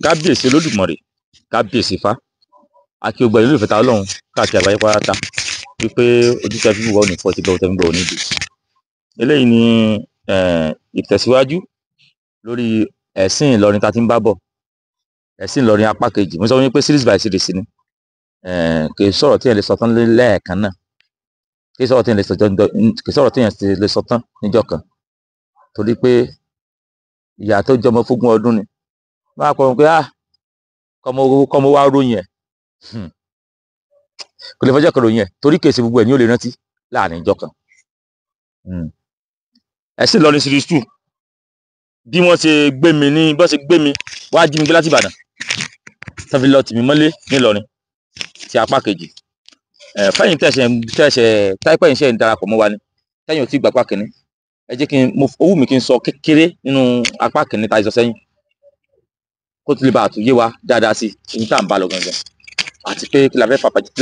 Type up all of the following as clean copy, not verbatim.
Kábíyèsí Olódùmarè, kábíyèsí Ifá, a kí gbogbo ìlú ìfẹ́ta Ọlọ́run káàkiri àgbáyé pátá wípé ojú tẹ́ fi wò wá ò ní fọ́, tí gbọ́ tẹ́ fi gbọ́ ò ní dé. Eléyìí ni ìtẹ̀síwájú lórí ẹ̀sìn Ìlọrin tá a ti ń bá bọ̀, ẹ̀sìn Ìlọrin apá kejì. Mo sọ wípé series by series ni, kì í sọ̀rọ̀ tí yẹn lè sọ tán lẹ́ẹ̀kan náà, kì í sọ̀rọ̀ tí yẹn lè sọ tán níjọ́ kan, torí pé ìyá tó jọmọ fógún ọdún ni máa kọ́ wọn pé kọ́mọ wá ròyìn ẹ̀, kò lè fọjọ́ kan ròyìn ẹ̀, torí kèsì gbogbo ẹ̀ ní ó lè rántí láàrin ìjọ kan. ẹ̀sìn Ìlọrin series 2, bí wọ́n ṣe gbé mi wá jí mi gbé láti Ìbàdàn tó fi lọ tì mí mọ́lé nílọrin ti apá kejì. Fẹ́yìn tẹ̀sẹ̀ táìpẹ́ yìí ṣe ń darapọ̀ mọ́ wa ni, tẹ́yìn ò tí gbapá kìíní, ẹ jẹ́ kí owó mi kí n sọ kékeré nínú apá kìíní tá a sọ sẹ́yìn, kó tó lè bá àtúnyé wa dáadáa sí ibi tá à ń bá lọ gangan, àti pé kí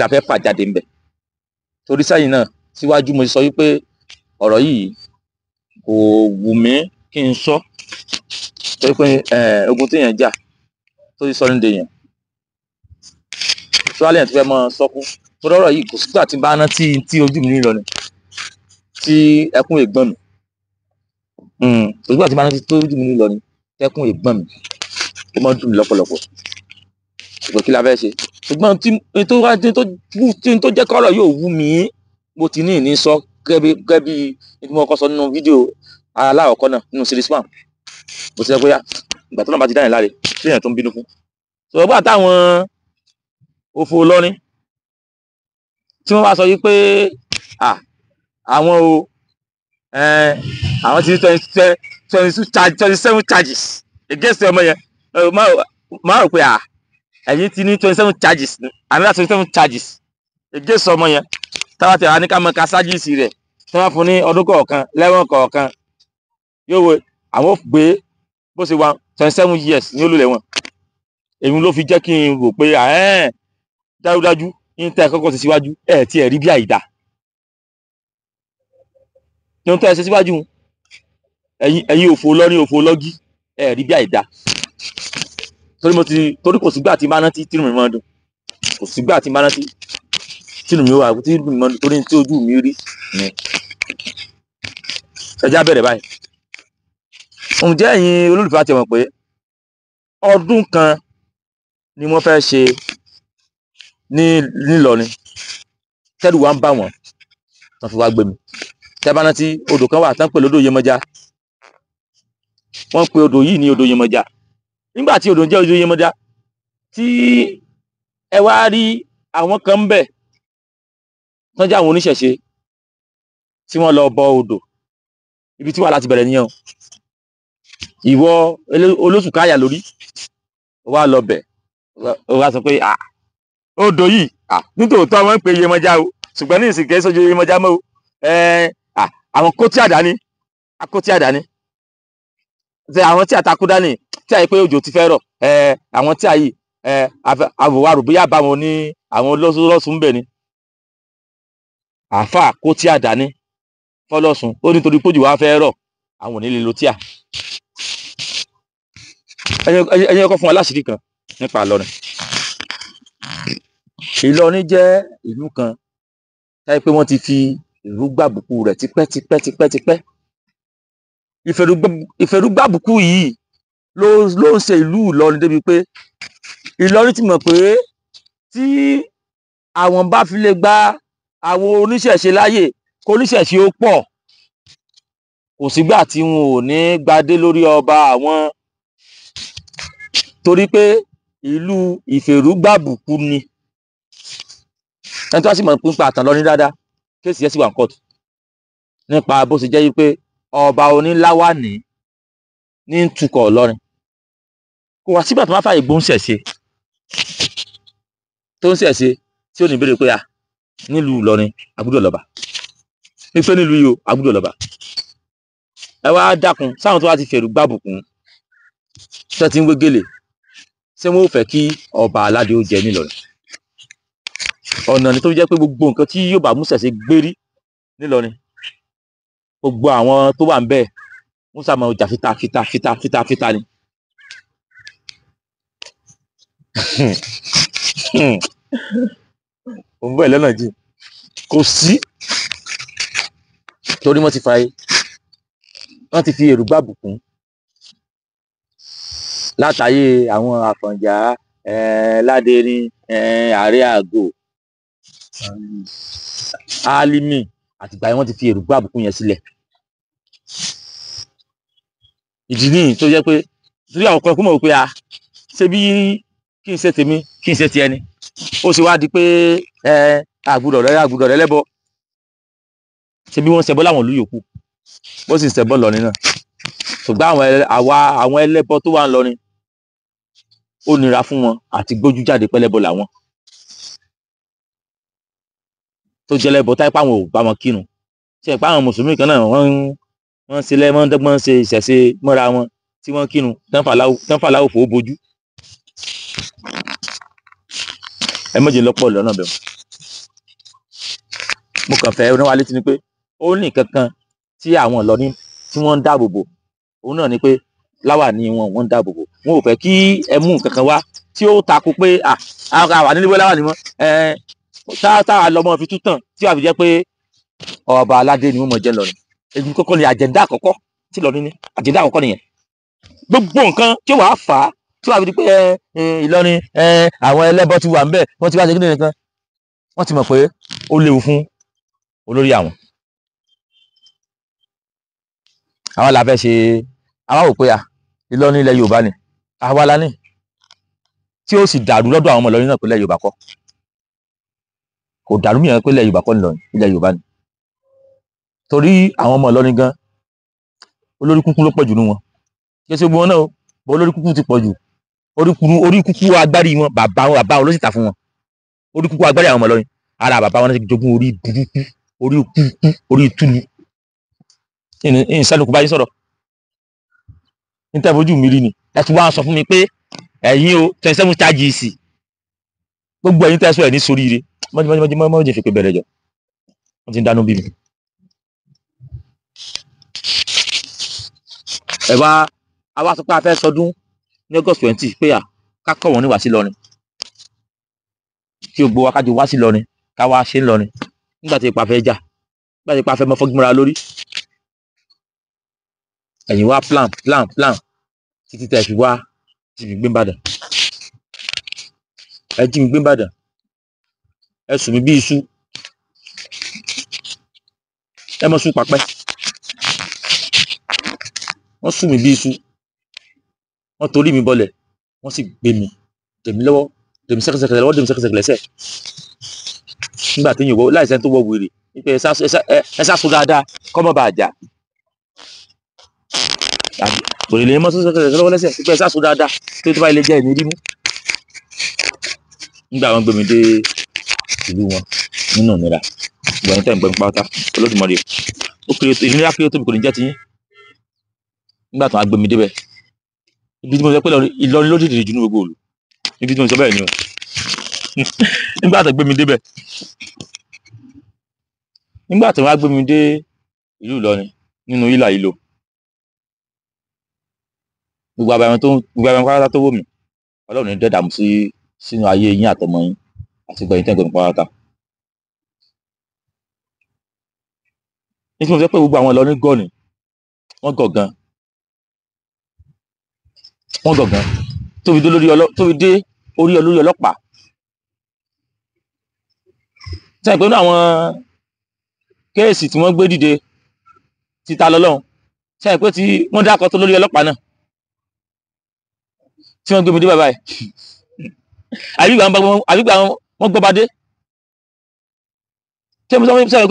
la fẹ́ fà jáde ńbẹ̀. Torí sẹ́yìn náà síwájú mo sọ wípé ọ̀rọ̀ yìí kò wù mí kí n sọ, torí pé ogun téèyàn jà tó ti sọ ní dèèyàn tó wálé yẹn tó fẹ́ mọ́ sọ́kú. Torí ọ̀rọ̀ yìí kò sígbà tí n bá rántí tí ojú mi nílọ ni tí ẹkún ègbọ́n mi, kò sígbà tí n bá rántí tó ojú mi nílọ ni tẹ́kún ègbọ́n mi, ó máa ń dùn mí lọ́pọ̀lọpọ̀, ṣùgbọ́n kí la fẹ́ ṣe. Ṣùgbọ́n tí tó jẹ́ kọ́rọ̀ yóò wú mi, mo ti ní ìní sọ gẹ́gẹ́ bí mo kọ́ sọ nínú fídíò aláwọ̀kọ́ náà nínú series 1, mo ti sọ pé ìgbà tó náà bá ti dáyìn láre tí èèyàn tó ń bínú fún. Ṣùgbọ́n bá táwọn òfò Ìlọrin tí wọ́n bá sọ yí pé àwọn ti ní 27 charges against ọmọ yẹn, máa rò pé ẹ̀yin ti ní 27 charges, àmì 27 charges against ọmọ yẹn, táwa tẹ̀ wá ní ká mọ ká sájìsì rẹ̀ tí wọ́n fún ní ọdún kọ̀ọ̀kan lẹ́wọ̀n kọ̀ọ̀kan, yóò wo àwọn gbé bó ṣe wà 27 years ní olùlẹ̀wọ̀n. Èmi ló fi jẹ́ kí n rò pé dájúdájú ní tẹ́ ẹ kọ́kọ́ ti síwájú ẹ̀ tí ẹ̀ rí bí àìdá ní ohun tẹ́ ẹ ṣe síwájú, ẹ̀yin òfò Ìlọrin òfò lọ́gí ẹ̀ rí bí àìdá. Torí kò sígbà tí n bá rántí tínú mi máa dùn, kò sígbà tí n bá rántí tínú mi máa dùn, torí tí ojú mi rí ni. Ẹ já bẹ̀rẹ̀ báyìí. Ǹjẹ́ ẹ̀yin olólùfẹ́ àti mọ̀ pé ọdún kan ni wọ́n fẹ́ ṣe nílọrin tẹ́rù wa ń bà wọ́n tán fi wá gbé mi. Tẹ́ bá rántí odò kan wà tán pè lódò Yemọja, wọ́n pe odò yìí ní odò Yemọja. Nígbà tí odò ń jẹ́ odò Yemọja, tí ẹ wá rí àwọn kan ń bẹ̀ tán jẹ́ àwọn oníṣẹ̀ṣe tí wọ́n lọ bọ odò, ibi tí wà láti bẹ̀rẹ̀ nìyẹn o. Ìwọ olóṣùkáyà lórí wá lọ bẹ̀, ó wá sọ pé odò yìí nítòótọ́ wọ́n ń pe Yemọja o, ṣùgbọ́n ní ìsìnkẹ́ sójú Yemọja mọ́ o, àwọn kótí àdáni àwọn tí àtakú dání tí àyè pé òjò ti fẹ́ rọ̀, àwọn tí àyè àwòwárò bóyá bá wọn ní àwọn olóṣùn bẹ̀ ni. Àáfàá kótí àdáni fọlọ́sùn ó nítorí pójò wá fẹ́ rọ̀ àwọn ò ní lè lo tíà. ẹ̀yin ọkọ̀ fún wa láṣìírí kan nípa Ìlọrin. Ìlọrin jẹ́ ìlú kan táyé pé wọ́n ti fi ìlú gbàbùkù rẹ̀ tipẹ́. Ìfẹ̀rúgbàbùkù yìí ló ń ṣe ìlú Ìlọrin débi pé Ìlọrin ti mọ̀ pé tí àwọn bá fi lè gba àwọn oníṣẹ̀ṣe láyè kó oníṣẹ̀ṣe ó pọ̀, kò sígbà tí wọn ò ní gbadé lórí ọba àwọn, torí pé ìlú ìfẹ̀rúgbàbùkù ni. Ẹni tó wá sì mọ̀ nípa àtàn Ìlọrin dáadáa, kéèsì yẹn sì wà ní kóòtù nípa bó ṣe jẹ́ wípé ọba oníláwàní ní ń tukọ̀ Ìlọrin. Kò wá sígbà tó máa fàyè gbóhùn ṣẹ̀ṣe tó ń ṣẹ̀ṣe tí ó ní ìbéèrè pé nílùú Ìlọrin agbúdọ̀ lọ́ba, wípé nílùú yìí o agbúdọ̀ lọ́ba. Ẹ wá dákun, sáwọn tó wá ti fẹ̀rù gbàbùkún tó ti ń wé gèlè, ṣé wọn ò fẹ́ kí ọba aládé ó jẹ nílọrin? Ọ̀nà ni tó jẹ́ pé gbogbo nǹkan tí yóò bá mú ṣẹ̀ṣe gbérí nílọrin, gbogbo àwọn tó wà ń bẹ̀ wọ́n sàmọ̀ ọjà fita ni. òun bẹ́ẹ̀ lọ́nà jìn kò sí, torí wọ́n ti fi èrú gbàbùkún látàyè àwọn Àfọ̀njá, Ládẹrin, Ààrẹ Àgò, Álímì, àtìgbà yẹn wọ́n ti fi èrú gbàbùkún yẹn sílẹ̀. ìdí nìyí tó jẹ́ pé torí àwọn kan kú mọ̀ pé ṣé bí kí n ṣe tèmi kí n ṣe ti ẹni, ó sì wá di pé àgùdọ̀ rẹ lẹ́bọ, ṣé bí wọ́n ṣẹbọ láwọn ìlú yòókù bó sì ń ṣẹbọ lọ nínú, ṣùgbọ́n àwọn ẹlẹ́bọ tó wà ń lọrin ó nira fún wọn àti gbójú jáde pẹ́lẹ́bọ làwọn tó jẹ́ lẹ́bọ táyé páwọn ò bá wọn kírun, ṣe é páwọn mùsùlùmí kan náà wọ́n ṣe lẹ́mọ́ dọ́gbọ́n ṣe ìṣẹ̀ṣe mọ́ra wọn tí wọ́n kírun tán fàláwò fòó bojú. ẹ mọ̀jẹ̀ lọ́pọ̀ lọ́nà bẹ̀rù, mo kàn fẹ́ rán wa létí ni pé ó ní kankan tí àwọn Ìlọrin tí wọ́n ń dáàbò bò, òun náà ni pé láwàní wọ́n ń dáàbò bò, wọn ò fẹ́ kí ẹ mú nǹkan kan wá tí ó takò pé àwà nílé wọ́n láwàní mọ́ táwa lọ́mọ fi tú tàn tí wàá fi jẹ́ pé ọba aládé ni wọ́n mọ̀ jẹ́ lọ́rin. èyí kọ́kọ́ ni àjẹ̀ndá àkọ́kọ́ tí Ìlọrin ní, àjẹ̀ndá àkọ́kọ́ nìyẹn. gbogbo nǹkan tí ó wàá fà á tí wàá fi di pé Ìlọrin àwọn ẹlẹ́bọ ti wà ń bẹ̀, wọ́n ti wá ṣe kíni nìkan, wọ́n ti mọ̀ pé ó léwu fún olórí àwọn. àwa la fẹ́ ṣe, àwa wò pé Ìlọrin ilẹ̀ Yorùbá ni, àwa la ní, tí ó sì dàrú lọ́dọ̀ àwọn ọmọ Ìlọrin náà pé ilẹ̀ Yorùbá kọ́, kò dàrú mìíràn pé ilẹ̀ Yorùbá kọ́ Ìlọrin, ilẹ̀ Yorùbá ni. torí àwọn ọmọ Ìlọrin gan olórí kúkú ló pọ̀ jù nínú wọn, kí ṣe gbogbo wọn náà o, bọ́ olórí kúkú ti pọ̀ jù, orí kúkú agbárí wọn bàbá wọn ló sì tà fún wọn, orí kúkú agbárí àwọn ọmọ Ìlọrin ara bàbá wọn ti jogún orí burúkú, orí kúkú, orí túlù. ìsẹ́nukú báyìí sọ̀rọ̀ níta ìfojú mi rí ni ẹ ti wá sọ fún mi pé ẹ̀yin o 27 charges gbogbo ẹ̀yin tẹ́sọ̀ ẹ̀ ní soríire mọ́jì fi pé bẹ̀rẹ̀ jọ wọ́n ti ń dánú bí mi. àwa sọ pé a fẹ́ sọdún ní August 20 pé ká kọ̀ wọ́n ní wá sí Ìlọrin, kí gbogbo wa kájọ wá sí Ìlọrin, ká wá ṣe ń Ìlọrin nígbà tí ipa fẹ́ jà, nígbà tí ipa fẹ́ mọ́ fọ́gbọ́nra lórí. ẹ̀yin wá plan títí tẹ́ fi wá jí mi gbé Ìbàdàn, ẹ jí mi gbé Ìbàdàn, ẹ sùn mí bí iṣu, ẹ mọ́ sùn papẹ́, wọ́n sùn mí bí iṣu, wọ́n torí mi bọlẹ̀, wọ́n sì gbé mi tèmi lọ́wọ́, tèmi sẹ́kẹsẹkẹ lọ́wọ́, tèmi sẹ́kẹsẹkẹ lẹ́sẹ̀, nígbà tí yìnbọn láìsẹ́ tó wọ wèrè wípé ẹ sá so dáadáa kọ́ mọ́ bá jà, òrèlè mọ́ sẹ́kẹsẹkẹ lọ́wọ́ lẹ́sẹ̀ wípé ẹ sá so dáadáa tó bá ilé jẹ́ ìní rí mú. nígbà wọn gbé mi dé ìlú wọn nínú ìnira, ìgbà yẹn tẹ̀ ń gbẹ́ mi pátá Olódùmarè ìnira kéré tóbi kò ní jẹ́ tiyín. nígbà tí wọn gbé mi débẹ̀, ibi tí mo sọ pé Ìlọrin ló dìde jù ní gbogbo òlu, ibi tí mo sọ bẹ́ẹ̀ ni o. nígbà tí wọn gbé mi débẹ̀, nígbà tí wọn gbé mi dé ìlú Ìlọrin nínú ìlà ìlò, gbogbo àbàyàn pátá tó wò mí Ọlọ́run ní dẹ́dàmú sínú ayé yín àtọmọ yín àti gbẹ̀yìn tẹ̀ ń gbé mi pátá. ní tí mo sọ pé gbogbo àwọn Ìlọrin gọ̀ ni, wọ́n gọ̀ gan, tóbi dé orí olórí ọlọ́pàá. sẹ́yìn pé nínú àwọn kéèsì tí wọ́n gbé dìde ti ta lọ́lọ́run, sẹ́yìn pé tí wọ́n dákọ̀ tó lórí ọlọ́pàá náà tí wọ́n gbé mi dé bàbá ẹ̀ àbígbà wọn gbọ́ba dé. tí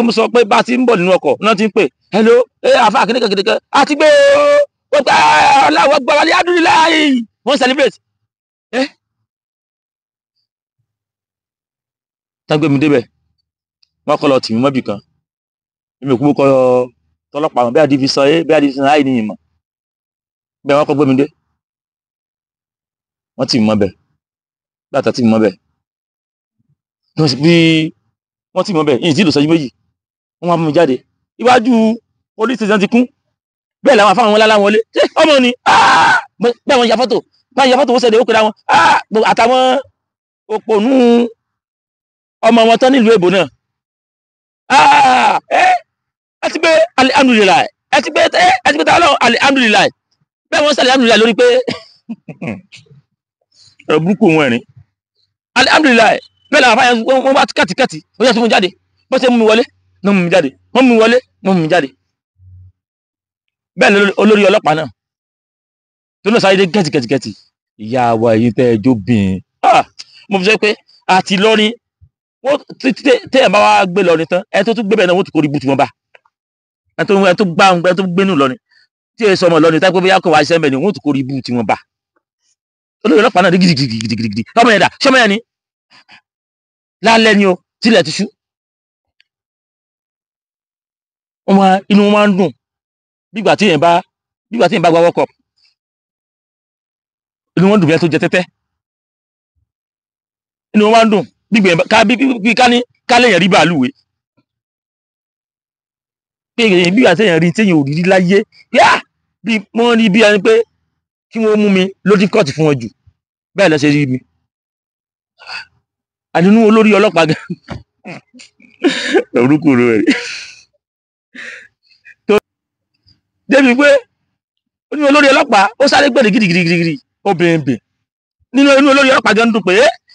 mo sọ pé bá a ti ń bọ̀ nínú ọkọ̀ náà ti ń pè hello àfa kìnìkan àti gbé wọ́n gbà ọ̀làwọ̀ gbà wálé adúláyé wọ́n celebrate. tá gbé mi débẹ̀ wọ́n kọ́ lọ tì mí mọ́bì kan, èmi ò kú kọ́ tọlọ́pàá wọn bí division A bí division I ní ìmọ̀ bẹ́ẹ̀ wọ́n kọ́ gbé mi dé, wọ́n tì mí mọ́bẹ̀ látà tì mí mọ́bẹ̀ bí wọ́n tì mí mọ́bẹ̀ yìí tí ìlú sọ́jú méjì wọ́n wá mú mi jáde iwájú police station ti kún, bẹ́ẹ̀ làwọn afáwọn wọn láwọn wọlé ṣé ọmọ ni bẹ́ẹ̀ wọ́n ya fọ́tò báyìí ya fọ́tò wọ́n sẹ́dẹ̀ ó pèrè àwọn àtàwọn òpònú ọmọ wọn tán nílùú èbó náà ẹ ti gbé alihamudulilayi ẹ ti gbé tààlọ́ alihamudulilayi bẹ́ẹ̀ wọ́n sẹ́lẹ̀ alihamudulilayi lórí pé ẹ̀rọ burúkú wọn ẹ̀rín alihamudulilayi bẹ́ẹ̀ làwọn afáyà wọn bá kàtìkàtì wọ́n yẹ tó mú jáde bọ́ ṣe mú mi wọlé náà mú mi jáde wọ́n mú mi wọlé wọ́n mú mi jáde bẹ́ẹ̀ olórí ọlọ́pàá náà tó náà sáré dé gẹ́tìgẹ́tìgẹ́tì ìyá wa èyí tẹ́ ẹ jó bìn mo fi sọ pé àti lọ́rin wọ́n tẹ́ ẹ̀ bá wá gbé lọ́rin tán ẹ tó tún gbé bẹ́ẹ̀ náà wọ́n ti kórìí bùtù wọn bá ẹ tó gbá ẹ tó gbénú lọ́rin tí ẹ sọmọ lọ́rin tápẹ́ bóyá kò wá iṣẹ́ mẹ́rin wọ́n ti kórìí bùtù wọn bá olórí ọlọ́pàá náà dé gidigidi ọmọ yẹn dà sọmọ yẹn ni lálẹ́ ni o tilẹ̀ ti ṣú inú wọn máa ń dùn bígbà tí yẹn bá gba World Cup inú wọn dùn bí ẹ tó jẹ tẹ́tẹ́ inú wọn máa ń dùn bí ká lèyàn rí bàálùwé pé bí àtẹ̀yàn rí téèyàn ò rí láyé bí wọ́n rí bí ẹni pé kí wọ́n mú mi lódì kọ́ọ̀tì fún wọn jù bẹ́ẹ̀ lọ ṣe rí mi àdínú olórí ọlọ́pàá gan orúkọ rẹ̀ tó débi pé ní olórí ọlọ́pàá ó sáré gbèrè gidigidi obìnrin bè nínú inú olórí ọlọ́pàá gan dùn pé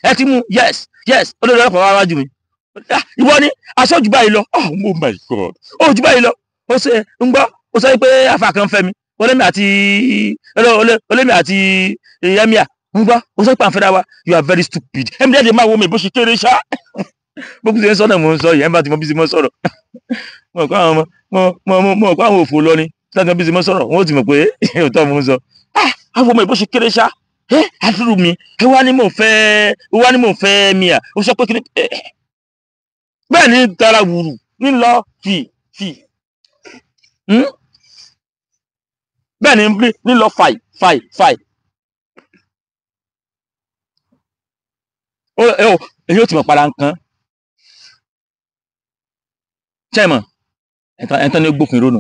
ẹ ti mú yes olórí ọlọ́pàá wá wájú mi ìwọ ni aṣọ́jú báyìí lọ oh my god ó jù báyìí lọ ó ṣe ń gbọ́ ó sọ pé afa kan fẹ́ mi olómi àti emir ń gbọ́ ó sọ pé àǹfẹ́dá wa you are very stupid ẹ̀mí dẹ́ẹ̀dẹ̀ máa wo mi bó ṣe kéré ṣá bókú ṣe ń sọ́nà mò ń sọ yẹn bá ti mọ bí ṣe mọ́ sọ̀rọ̀ mọ̀ kó àwọn òfò lọ ni láti mọ bí ṣe mọ́ sọ̀rọ̀ wọ́n ti mọ̀ pé òótọ́ mò ń sọ àwọn ọmọ ìbò ṣe kéré ṣá àdúrú mi ẹ wá ní mò ń fẹ́ mìà ó sọ pé kí ni bẹ́ẹ̀ ni tara wùrù ní lọ fì bẹ́ẹ̀ ni ní lọ fàì èyí ò ti mọ̀ para nǹkan tẹ́mọ̀ ẹ̀ntán ní gbófin rónù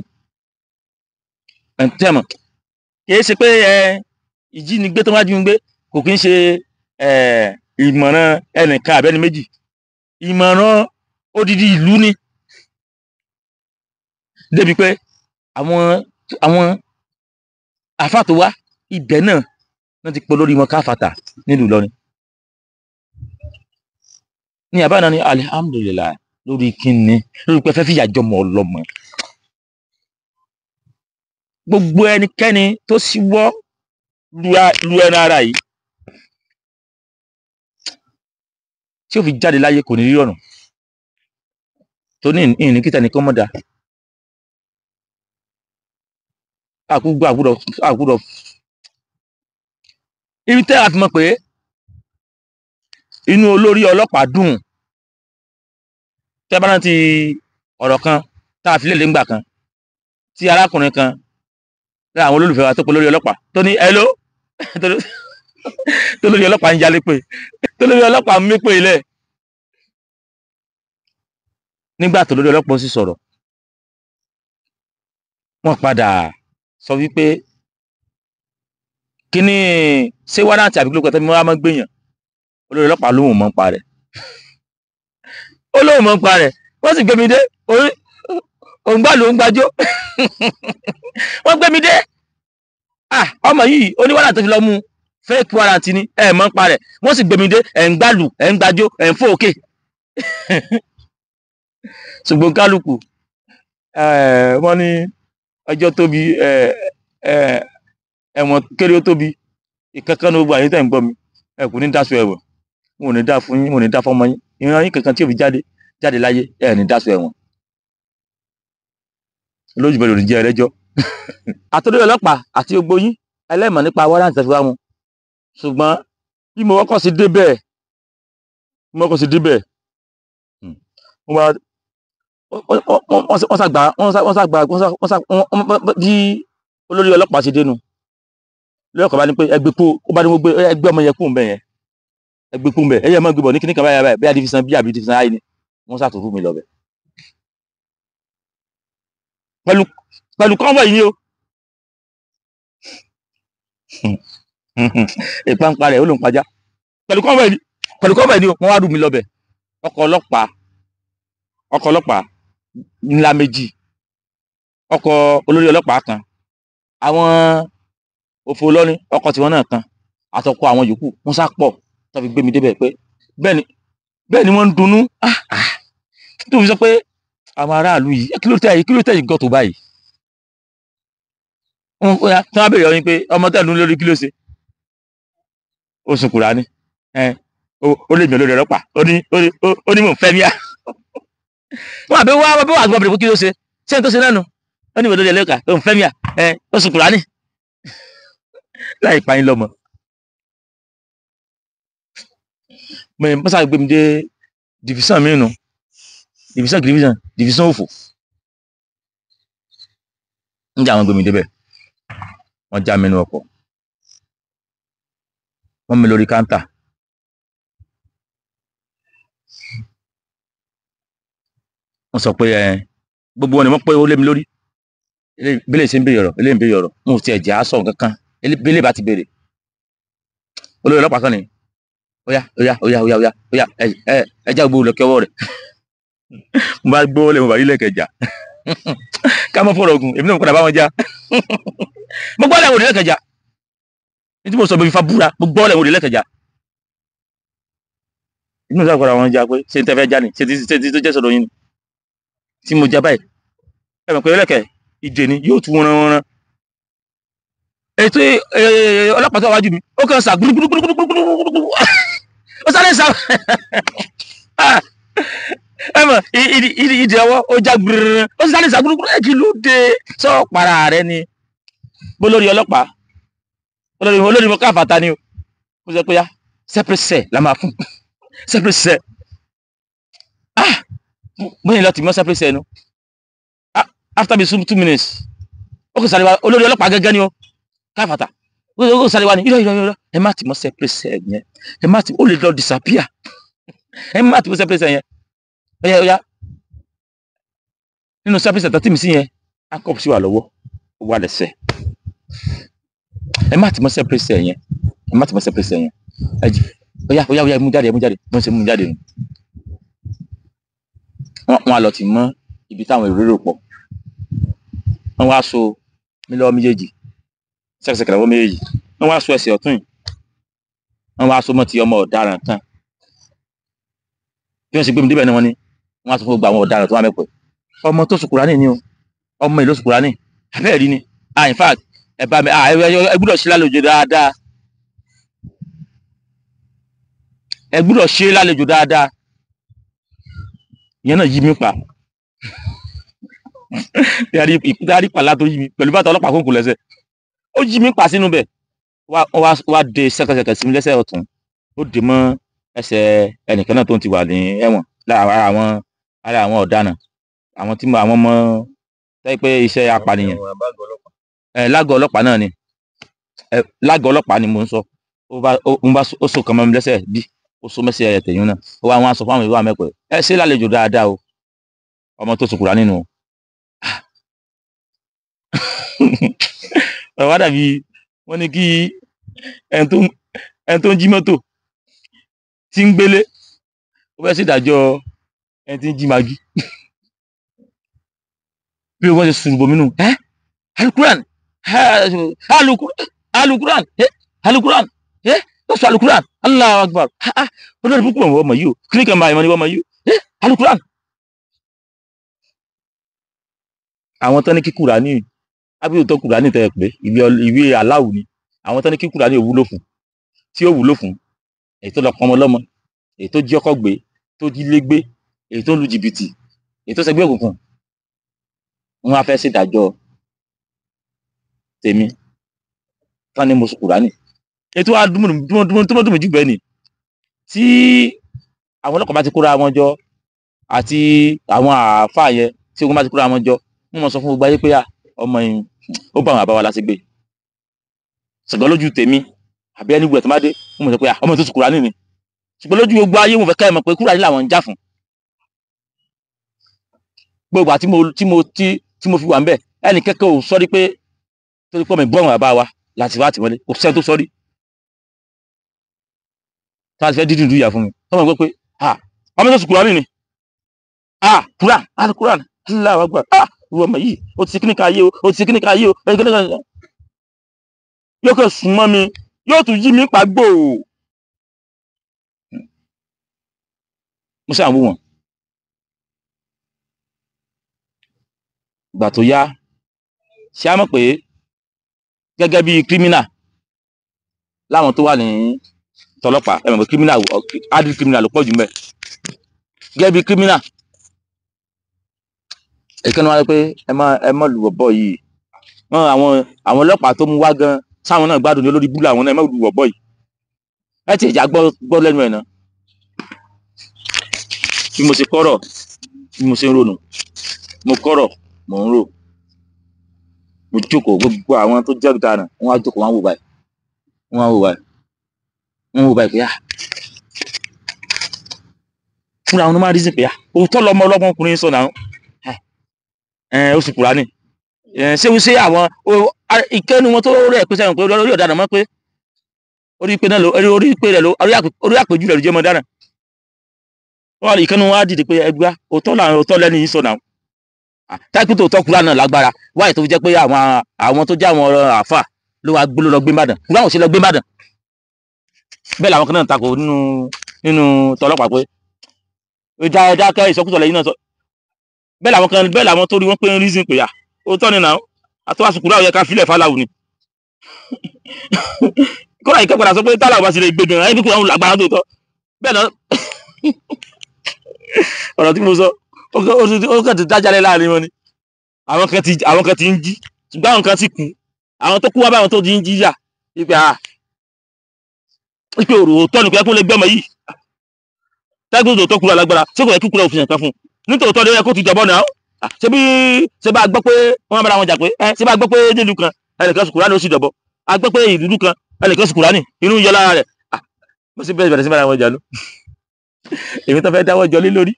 tẹ́mọ̀ kìí ṣe pé ìjínigbé tó wájú ń gbé kò kí ń ṣe ìmọ̀ràn ẹnìkan àbẹ́ni méjì ìmọ̀ràn odidi ìlú ni débi pé àwọn àfáà tó wá ibẹ̀ náà ti pọ̀ lórí wọn káfàtà nílùú Ìlọrin ní àbáná ní alihamudulilayi lórí kíni lórí pé fẹ́ fìyà jọmọ ọlọ́mọ gbogbo ẹnikẹ́ni tó síwọ́ lu ẹran ara yìí tí ó fi jáde láyé kò ní rí ọ̀nà tó ní ìní kíta nìkan mọ́dà àkúgbọ́ ibi tẹ́ a fi mọ̀ pé inú olórí ọlọ́pàá dùn tẹ́ bá rántí ọ̀rọ̀ kan tá a fi léde ńgbà kan tí arákùnrin kan lára àwọn olólùfẹ́ wa tó pe lórí ọlọ́pàá tó ní hello tó lórí ọlọ́pàá ń jalè pé tó lórí ọlọ́pàá ń mí pé ilẹ̀ nígbà tó lórí ọlọ́pàá sì sọ̀rọ̀ wọ́n padà sọ wípé kí ni ṣé wárántì àbí kílókọ̀ tó mi wá mọ́ gbèyàn olórí ọlọ́pàá lóhùn mọ́ ń pa rẹ̀ ó lóhùn mọ́ ń pa rẹ̀ wọ́n sì gbé mi dé òǹgbà ló ń gbàjó wọ́n gbé mi dé ọmọ yìí oníwàrà tó fi lọ mú fake warrant ni mọ́ ń pa rẹ̀ wọ́n sì gbé mi dé ẹ̀ ń gbàlù ẹ̀ ń gbàjó ẹ̀ ń fò òkè ṣùgbọ́n kálukú wọ́n ní ọjọ́ tóbi ẹ̀wọ̀n kéré ó tóbi ìkankan ní gbogbo àyè tẹ̀ ń gbọ́ mi ẹ kò ní dáṣọ ẹ̀wọ̀n wọn ò ní dá fún yín wọn ò ní dá fọmọ yín ìran yín kankan tí ò fi jáde láyé ẹ ní dáṣọ ẹ̀wọ̀n lójú bẹ̀rẹ̀ ò ní jẹ́ ẹlẹ́jọ́ àtòlórí ọlọ́pàá àti gbogbo yín ẹlẹ́mọ̀ nípa warrant tẹ́ fi wá mu ṣùgbọ́n bí mo kọ́kọ́ sí débẹ̀ wọ́n ṣàgbà bí olórí ọlọ́pàá ṣe dénú lórí ọkọ̀ bá ní pé ẹgbẹ́ kú ó bá ní wọ́n gbé ẹgbẹ́ ọmọ yẹn kú mbẹ́ yẹn ẹgbẹ́ kú mbẹ́ ẹyẹ mọ́ gbébọ̀ ní kíníkà báyà báyà bí adìfisàn bí àbí adìfisàn áyì ni wọ́n ṣàtúntò mi lọ́bẹ̀ pẹ̀lú kọ́ńbọ̀ yìí ni o ìpampa rẹ̀ ó ló ń pajá pẹ̀lú kọ́ńbọ̀ ẹni wọ́n wá rú mi lọ́bẹ̀ ọkọ̀ ọlọ́pàá ńlá méjì ọkọ̀ olórí ọlọ́pàá kan àwọn òfò lọ́rin ọkọ̀ tiwọn náà kan àtọkọ̀ àwọn yòókù wọ́n sá pọ̀ tó fi gbé mi débẹ̀ pé bẹ́ẹ̀ ni wọ́n ń dunnú tó fi sọ pé àwọn aráàlú yìí kí ló tẹ̀ yìí gọ́ tó báyìí tí wọ́n bèèrè ọyìn pé ọmọ tẹ̀lú lórí kí ló ṣe ó sùn Kùránì ó lè mi olórí ọlọ́pàá ó ní mò ń fẹ́ míà wọ́n àbí wá àgbà bèrè pé kí ló ṣe ṣé n tó ṣe lẹ́nu ó ní olórí ẹlẹ́ka ó ń fẹ́ míà ó sùn Kùránì láì pa yín lọ́mọ. mo sáré gbé mi dé division mi nù division òfò ń jẹ́ àwọn gbé mi débẹ̀ wọ́n já mi nínú ọkọ̀ wọ́n mi lórí káńtà wọ́n sọ pé gbogbo wọn ni wọ́n pé ó lé mi lórí bílẹ̀ ṣe ń béèrè ọ̀rọ̀ eléyìí ń béèrè ọ̀rọ̀ wọn ò tiẹ̀ jẹ́ àásọ kankan bílẹ̀ bá ti béèrè olórí ọlọ́pàá kan ni óyá ẹja gbogbo lọ́kẹ́ ọwọ́ rẹ̀ mo bá gbówó lẹ̀ mo bá rí lẹ́kẹ̀ẹ́jà ká mọ́ fọ̀rọ̀ ogun èmi náà mo padà bá wọn já mo gbọ́ lẹ́wọ̀n lẹ́kẹ̀ẹ́jà ní tí mo sọ bí fa búra mo gbọ́ lẹ́wọ̀n lẹ́kẹ̀ẹ́jà inú ìsáà padà wọn já pé ṣé n tẹ́ fẹ́ já ni ṣé tí tó jẹ́ sọ̀rọ̀ yín ni tí mo já báyìí ẹ mọ̀ pé lẹ́kẹ̀ẹ́ ìdè ni yóò tún wọ́nran ètò ọlọ́pàá tó wájú mi ó kàn sá gbúrúgbúrúgbúrúgbúrú ó sáré sá ẹ mọ̀ ìdí ọwọ́ ó já gbúrúrú ó sì sáré sá gbúrúgbúrú kí ló dé sọ para rẹ ni bó lórí ọlọ́pàá olórí mọ káfàtà ni o mo sọ pé ya sẹpẹsẹ la máa fún sẹpẹsẹ mo ní láti mọ sẹpẹsẹ nu after be 2 minutes ó kò sáré wa olórí ọlọ́pàá gẹ́gẹ́ ni o káfàtà ó sáré wa ni irọ́ ẹ má ti mọ sẹpẹsẹ yẹn ẹ má ti ó lè lọ disappear ẹ má ti mọ sẹpẹsẹ yẹn ó yá nínú sẹpẹsẹ tó tì mí sí yẹn akọp sí wà lọ́wọ́ ó wà lẹ́sẹ̀ ẹ má ti mọ sẹpẹsẹ yẹn ẹ jì ó yá mú jáde mo ṣe mú jáde nù wọn á lọ tì mọ ibi táwọn èrò rò pọ̀ wọn wá so mí lọ́wọ́ méjèèjì sẹkẹsẹkẹ lọ́wọ́ méjèèjì wọn wá so ẹsẹ̀ ọ̀tún yìí wọn wá so mọ́ ti ọmọ ọ̀daràn kan bí wọn ṣe gbé mi débẹ̀ ni wọn ni wọn á tún fún gbogbo àwọn ọ̀daràn tó wà mẹpẹ ọmọ tó sùn Kùránì ni o ọmọ ìlú sùn Kùránì abẹ́ẹ̀ rí ni in fact ẹ bá mi ẹ gbúdọ̀ ṣe lálejò dáadáa ìyẹn náà yí mi pa ìdarí pàlà tó yí mi pẹ̀lú bàtà ọlọ́pàá kókò lẹ́sẹ̀ ó yí mi pa sínú bẹ̀ wá de sẹ́kẹsẹkẹ sí mi lẹ́sẹ̀ ọ̀tún ó dè mọ́ ẹsẹ̀ ẹnìkan náà tó ń ti wà ní ẹ̀wọ̀n ara àwọn ọ̀daràn àwọn tí àwọn ọmọ tẹ́ pé iṣẹ́ apànìyàn lágọ̀ọ́ ọlọ́pàá náà ni lágọ̀ọ́ ọlọ́pàá ni mò ń sọ ó so kàn mọ́ mi lẹ́sẹ̀ bí ó so mẹ́sẹ̀ ẹ̀ tẹ̀yìn náà ó wá wọn sọ fún àwọn ìlú àmẹ́pẹ́ ẹ ṣe lálejò dáadáa o ọmọ tó sùn Kùránì nínú ọ̀rọ̀ wá dàbí wọ́n ní kí ẹni tó ń jí mọ́tò tí ń gbélé ó fẹ́ ṣèdájọ́ ẹni tí ń jí magi bí wọ́n ṣe sùn bòmí nù alukuran ó sọ alukuran Allahu Akbar olórí púpọ̀ wọ́n ọmọ yìí o kí ní kan máa ìmọ̀ ni wọ́n ọmọ yìí o alukuran àwọn tán ní kí Kùránì ábí òótọ́ Kùránì tẹ̀ pé ìwé aláwù ni àwọn tán ní kí Kùránì ò wúlò fún tí ó wúlò fún èyí tó lọ pọnmọ lọ́mọ èyí tó jí ọkọ gbé tó jí lé gbé èyí tó lu jìbìtì èyí tó ṣẹgbẹ́ òkùnkùn wọn á fẹ́ ṣèdájọ́ tèmi tán ní mo sùn Kùránì ètò àdúmọ̀dúnmọ̀ jù bẹ́ẹ̀ ni tí àwọn ọlọ́pàá bá ti kóra wọn jọ àti àwọn àáfàá yẹn tí ogun bá ti kóra wọn jọ wọ́n mọ̀ sọ fún gbogbo ayé pé ọmọ yìí ó bá àwọn àbáwá láti gbé ṣùgbọ́n lójú tèmi àbí ẹni gbogbo ẹ̀ tó má dé wọ́n mọ̀ sọ pé ọmọ tó sùn Kùránì ni ṣùgbọ́n lójú gbogbo ayé wọn fẹ́ ká ẹ mọ̀ pé Kùránì làwọn ń jà fún gbogbo àti tí mo fi wà ń bẹ̀ ẹnì kẹ́kẹ́ ò sọ́rí pé torí pé ọmọ ìbọn àwọn àbáwá láti wá tìmọ́lé kò sẹ́ni tó sọ́rí tá a fẹ́ dídùn ìyà fún mi ọmọ ìgbẹ́ pé ọmọ tó sùkúrọ̀ nìyí Quran Al-Quran Allahu Akbar ìwọ ọmọ yìí ó ti kíníkà ayé o ó ti kíníkà ayé o yóò kàn sún mọ́ mi yóò tún yí mi pàgbò mo ṣàwò wọn ìgbà tó yá ṣé a mọ̀ pé gẹ́gẹ́ bí kírímínà láwọn tó wà ní tọlọ́pàá ẹ mọ̀ pé kírímínà adult kírímínà ló pọ̀ jù mẹ́ gẹ́gẹ́ bí kírímínà ìkànnì wa pé ẹ má lù ọ̀bọ yìí àwọn ọlọ́pàá tó mú wá gan sáwọn náà gbádùn ní olórí búlà àwọn náà ẹ má lù ọ̀bọ yìí ẹ ti ìjà gbọ́ lẹ́nu ẹ̀ náà bí mo ṣe kọ́rọ̀ bí mo ṣe ń ronú mo kọ́rọ̀ mo ń rò mo jókòó gbogbo àwọn tó jẹ́ ọ̀daràn wọ́n á jókòó wọ́n á wò báyìí pé fúnra wọn ló máa rí sí pé òótọ́ lọmọ ọlọ́mọkùnrin sọ náà ó sì kúra ní ṣé àwọn ìkẹ́nu wọn tó rẹ̀ pé sẹ́yìn pé orí ọ̀daràn mọ́ pé orí pé rẹ̀ orí àpèjú rẹ̀ ló jẹ́ ọmọ ọ̀daràn wọ́n ìkẹ́nu wọn á dìde pé ẹgbẹ́ òótọ́ lẹ́ni yìí sọ náà táìpì tó tọ́ kúrà náà lágbára wáyé tó fi jẹ́ pé àwọn tó jẹ́ àwọn àfà ló wá gbó lọ gbé Ìbàdàn kúrà wọn ò sí lọ gbé Ìbàdàn bẹ́ẹ̀ làwọn kan náà takò nínú tọlọ́pàá pé dákẹ́ ìsọkúsọ lẹ́yìn náà sọ bẹ́ẹ̀ làwọn tó rí wọn pé ń reason pé òótọ́ ni náà àtọ́wàsùn kúrà òyẹ ká filẹ̀ fáláwù ni kúrà yìí kẹ́kọ̀ọ́ sọ pé tálà bá sì lè gbé gan ẹni kúrà wọn lágbára tó tọ́ bẹ́ẹ̀ náà ọ̀rọ̀ tí mo sọ ó kàn ti dájálẹ̀ láàrin wọn ni àwọn kan ti ń jí ṣùgbọ́n àwọn kan ti kú àwọn tó kú wá báwọn tó ti ń jí yà ipe òótọ́ nìkan kó lè gbẹ́mọ yìí tẹ́gbẹ́ tó kúrò alágbára ṣé kò yẹ kí kúrò òfin ẹ̀kan fún un nítòótọ́ ni ó yẹ kó ti jọ̀bọ́ náà ṣé bá gbọ́ pé wọ́n bára wọn jà pé ṣé bá gbọ́ pé nílùú kan ẹnìkan sùkúrà ní ó sì jọ̀bọ́ a gbọ́ pé ìlú kan ẹnìkan sùkúrà ní inú yọ lára rẹ̀ mo sì bẹ̀rẹ̀ sí bára wọn jà ló èmi tó fẹ́ dáwọ́ jọ lé lórí